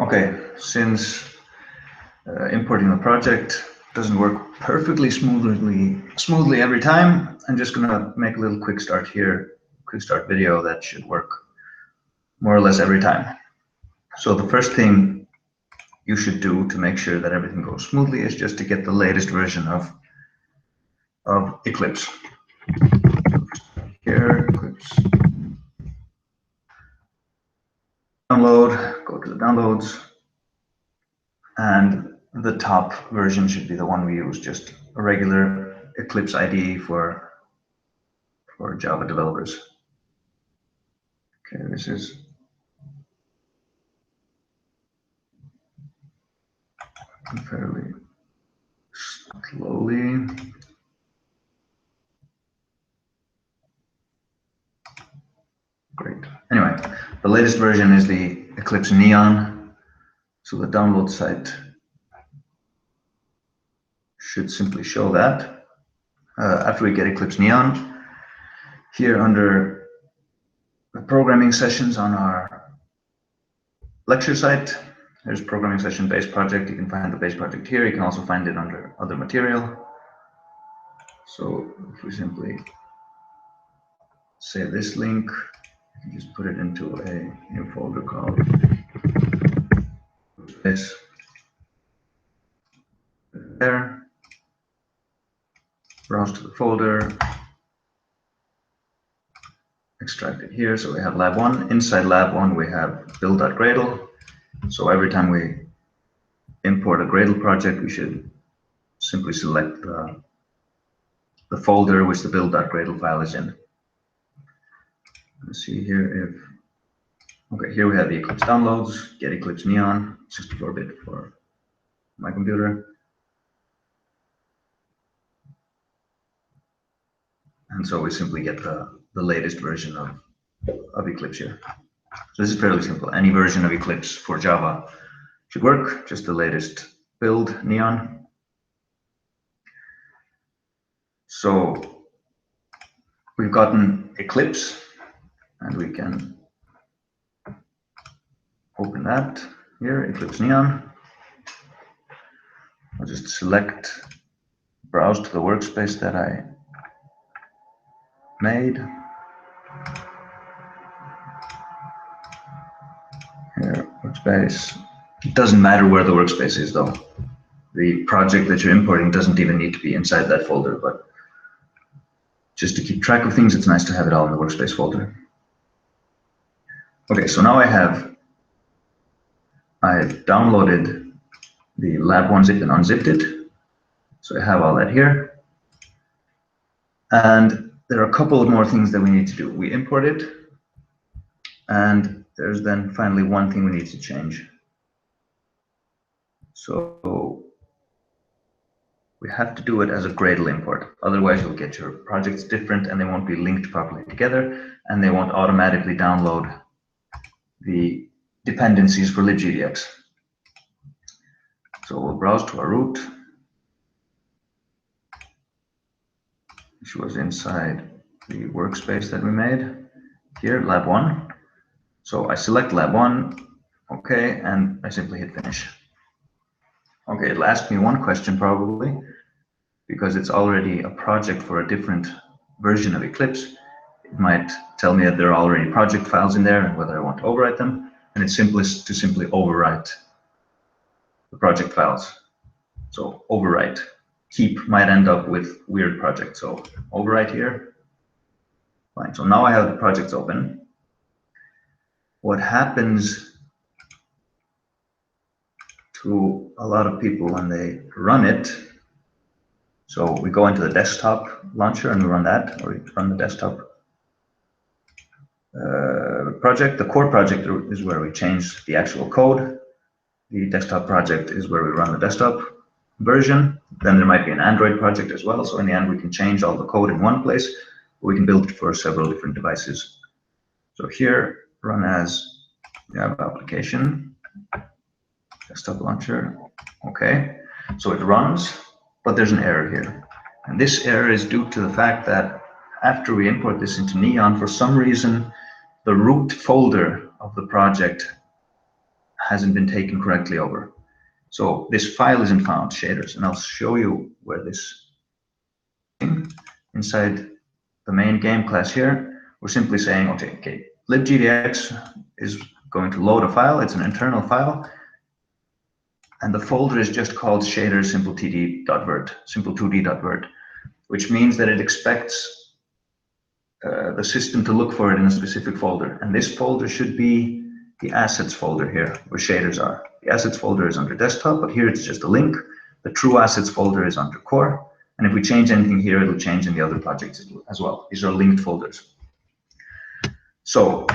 Okay, since importing the project doesn't work perfectly smoothly every time, I'm just gonna make a little quick start here, quick start video that should work more or less every time. So the first thing you should do to make sure that everything goes smoothly is just to get the latest version of Eclipse. Here, Eclipse. Download, go to the downloads, and the top version should be the one we use, just a regular Eclipse IDE for Java developers. Okay, this is fairly slowly. Great. Anyway, the latest version is the Eclipse Neon. So the download site should simply show that. After we get Eclipse Neon, here under the programming sessions on our lecture site, there's programming session base project. You can find the base project here. You can also find it under other material. So if we simply save this link, you can just put it into a new folder called this. There. Browse to the folder. Extract it here. So we have lab 1. Inside lab 1, we have build.gradle. So every time we import a Gradle project, we should simply select the folder which the build.gradle file is in. Let's see here if, okay, here we have the Eclipse downloads, get Eclipse Neon, 64-bit for my computer. And so we simply get the latest version of Eclipse here. So this is fairly simple. Any version of Eclipse for Java should work, just the latest build, Neon. So we've gotten Eclipse, and we can open that here, Eclipse Neon. I'll just select, browse to the workspace that I made. Here, workspace. It doesn't matter where the workspace is though. The project that you're importing doesn't even need to be inside that folder, but just to keep track of things, it's nice to have it all in the workspace folder. Okay, so now I've downloaded the lab 1 zip and unzipped it. So I have all that here. And there are a couple of more things that we need to do. We import it, and there's then finally one thing we need to change. So we have to do it as a Gradle import. Otherwise, you'll get your projects different and they won't be linked properly together, and they won't automatically download the dependencies for LibGDX. So we'll browse to our root, which was inside the workspace that we made here, lab 1. So I select lab 1, okay, and I simply hit finish. Okay, it'll ask me one question probably, because it's already a project for a different version of Eclipse. It might tell me that there are already project files in there and whether I want to overwrite them. And it's simplest to simply overwrite the project files. So overwrite. Keep might end up with weird projects. So overwrite here. Fine. So now I have the projects open. What happens to a lot of people when they run it, so we go into the desktop launcher and we run that, or we run the desktop project. The core project is where we change the actual code. The desktop project is where we run the desktop version. Then there might be an Android project as well. So in the end, we can change all the code in one place. We can build it for several different devices. So here, run as Java application, desktop launcher. Okay, so it runs, but there's an error here. And this error is due to the fact that after we import this into Neon, for some reason, the root folder of the project hasn't been taken correctly over. So this file isn't found, shaders, and I'll show you where this inside the main game class here. We're simply saying, okay, LibGDX is going to load a file. It's an internal file, and the folder is just called shader simple2d.virt, simple2d.virt, which means that it expects the system to look for it in a specific folder, and this folder should be the assets folder here, where shaders are. The assets folder is under desktop, but here it's just a link. The true assets folder is under core, and if we change anything here, it'll change in the other projects as well. These are linked folders. So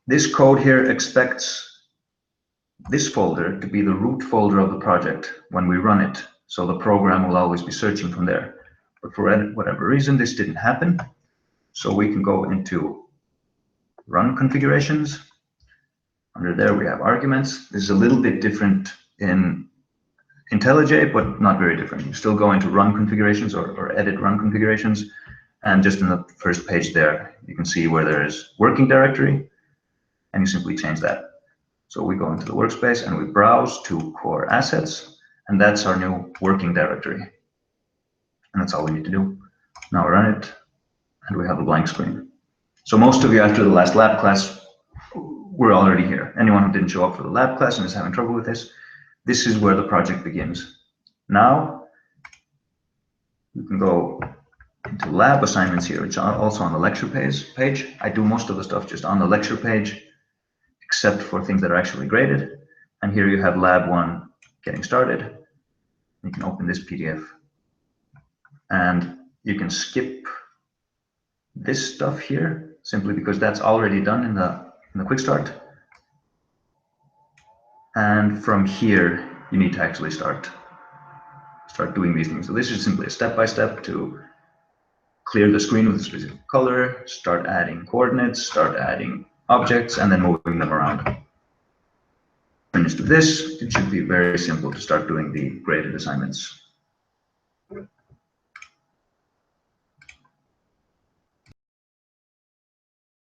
this code here expects this folder to be the root folder of the project when we run it. So the program will always be searching from there. But for whatever reason, this didn't happen. So we can go into run configurations. Under there, we have arguments. This is a little bit different in IntelliJ, but not very different. You still go into run configurations or edit run configurations. And just in the first page there, you can see where there is working directory, and you simply change that. So we go into the workspace and we browse to core assets, and that's our new working directory. And that's all we need to do. Now run it, and we have a blank screen. So most of you after the last lab class were already here. Anyone who didn't show up for the lab class and is having trouble with this, this is where the project begins. Now you can go into lab assignments here. It's also on the lecture page. I do most of the stuff just on the lecture page, except for things that are actually graded. And here you have lab 1 getting started. You can open this PDF, and you can skip this stuff here simply because that's already done in the Quickstart. And from here, you need to actually start doing these things. So this is simply a step-by-step to clear the screen with a specific color, start adding coordinates, start adding objects, and then moving them around. Finished with this, it should be very simple to start doing the graded assignments.